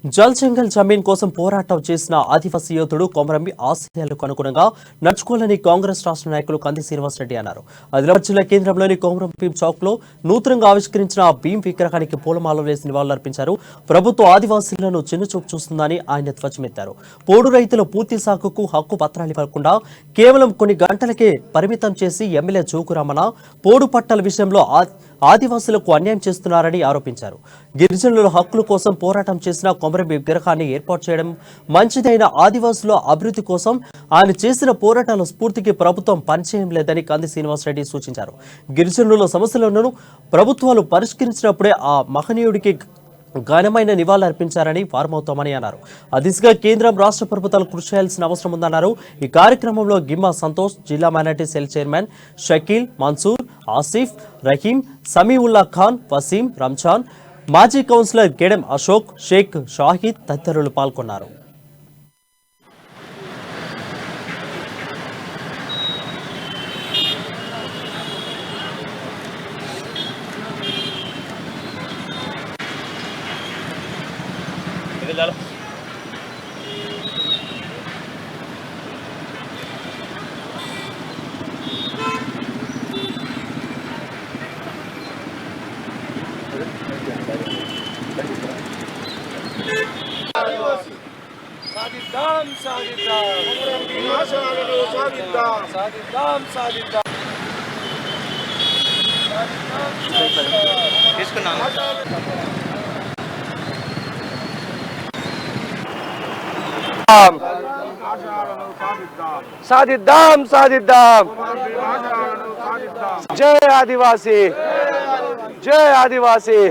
జల్ జంగల్ జమీన్ కోసం పోరాటం చేసిన ఆదివాసీ యోధుడు కొమరంబి ఆశయాలకు అనుగుణంగా నడుచుకోవాలని కాంగ్రెస్ రాష్ట్ర నాయకులు కంది శ్రీనివాసరెడ్డి అన్నారు. ఆదిలాబాద్ జిల్లా కేంద్రంలోని కొమరంబి చౌక్ లో నూతనంగా ఆవిష్కరించిన భీమ్ విగ్రహానికి పూలమాలలు వేసి నివాళులర్పించారు. ప్రభుత్వ ఆదివాసీలను చిన్నచూపు చూస్తుందని ఆయన ధ్వజమెత్తారు. పోడు రైతుల పూర్తి సాగుకు హక్కు పత్రాలు ఇవ్వకుండా కేవలం కొన్ని గంటలకే పరిమితం చేసి ఎమ్మెల్యే జోగురామన్న పోడు పట్టాల విషయంలో ఆదివాసులకు అన్యాయం చేస్తున్నారని ఆరోపించారు. గిరిజనుల హక్కుల కోసం పోరాటం చేసిన కొమరంబి విగ్రహాన్ని ఏర్పాటు చేయడం మంచిదైన ఆదివాసుల అభివృద్ధి కోసం ఆయన చేసిన పోరాటాల స్ఫూర్తికి ప్రభుత్వం పనిచేయడం లేదని కంది శ్రీనివాసరెడ్డి సూచించారు. గిరిజనుల సమస్యలను ప్రభుత్వాలు పరిష్కరించినప్పుడే ఆ మహనీయుడికి ఘనమైన నివాళులు అర్పించారని వారమవుతామని అన్నారు. ఆ దిశగా కేంద్రం రాష్ట్ర ప్రభుత్వాలు కృషి చేయాల్సిన అవసరం ఉందన్నారు. ఈ కార్యక్రమంలో గిమ్మా సంతోష్, జిల్లా minority cell chairman Shakeel, Mansoor, Asif, Rahim, Samiullah Khan, Waseem, Ramzan, మాజీ కౌన్సిలర్ గెడెం అశోక్, షేక్ షాహిద్ తదితరులు పాల్గొన్నారు. సాధిద్దాం సాధిద్దాం సాధిద్దాం సాధిద్దాం తీసుకున్నాను. సాధిద్దాం సాధిద్దాం. జై ఆదివాసీ, జై ఆదివాసీ,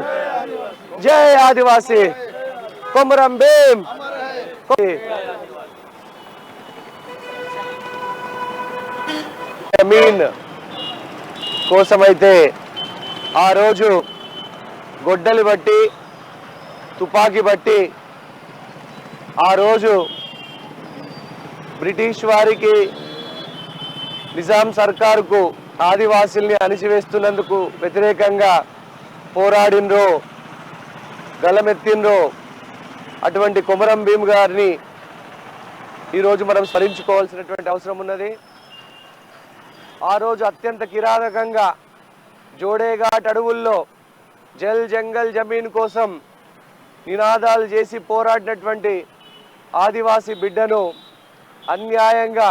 జై ఆదివాసీ. కొమరం భీమ్ జమీన్ కోసమైతే ఆ రోజు గొడ్డలి బట్టి, తుపాకీ బట్టి ఆ రోజు బ్రిటిష్ వారికి, నిజాం సర్కారుకు ఆదివాసుల్ని అణిచివేస్తున్నందుకు వ్యతిరేకంగా పోరాడినరో, గలమెత్తినరో అటువంటి కొమరం భీమ్ గారిని ఈరోజు మనం స్మరించుకోవాల్సినటువంటి అవసరం ఉన్నది. ఆ రోజు అత్యంత కిరాతకంగా జోడేఘాట్ అడవుల్లో జల్ జంగల్ జమీన్ కోసం నినాదాలు చేసి పోరాడినటువంటి ఆదివాసీ బిడ్డను అన్యాయంగా,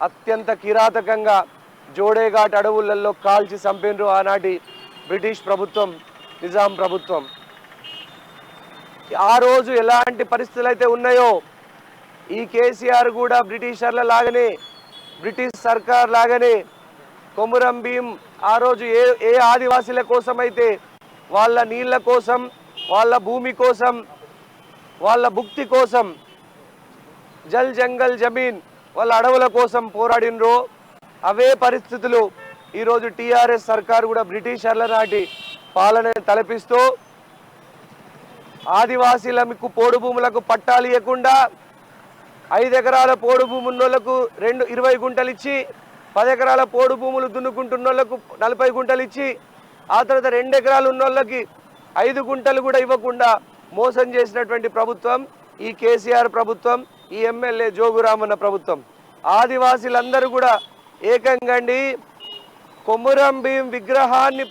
అత్యంత కిరాతకంగా జోడేఘాట్ అడవులలో కాల్చి చంపినరు ఆనాటి బ్రిటిష్ ప్రభుత్వం, నిజాం ప్రభుత్వం. ఆ రోజు ఎలాంటి పరిస్థితులు అయితే ఉన్నాయో ఈ కేసీఆర్ కూడా బ్రిటిషర్ల లాగానే, బ్రిటిష్ సర్కార్ లాగానే కొమరం భీమ్ ఆ రోజు ఏ ఆదివాసీల కోసం అయితే వాళ్ళ నీళ్ళ కోసం, వాళ్ళ భూమి కోసం, వాళ్ళ భుక్తి కోసం, జల్ జంగల్ జమీన్ వాళ్ళ అడవుల కోసం పోరాడినరో అవే పరిస్థితులు ఈరోజు టీఆర్ఎస్ సర్కారు కూడా బ్రిటిషర్ల నాటి పాలనను తలపిస్తూ ఆదివాసీలకు పోడు భూములకు పట్టాలు ఇవ్వకుండా 5 ఎకరాల పోడు భూమి ఉన్నోళ్లకు 20 గుంటలు ఇచ్చి, 10 ఎకరాల పోడు భూములు దున్నుకుంటున్నోళ్లకు 40 గుంటలు ఇచ్చి, ఆ తర్వాత 2 ఎకరాలు ఉన్నోళ్ళకి 5 గుంటలు కూడా ఇవ్వకుండా మోసం చేసినటువంటి ప్రభుత్వం ఈ కేసీఆర్ ప్రభుత్వం, ఈ ఎమ్మెల్యే జోగురామన్న ప్రభుత్వం. ఆదివాసీలందరూ కూడా ఏకంగా కొమరం భీమ్ విగ్రహాన్ని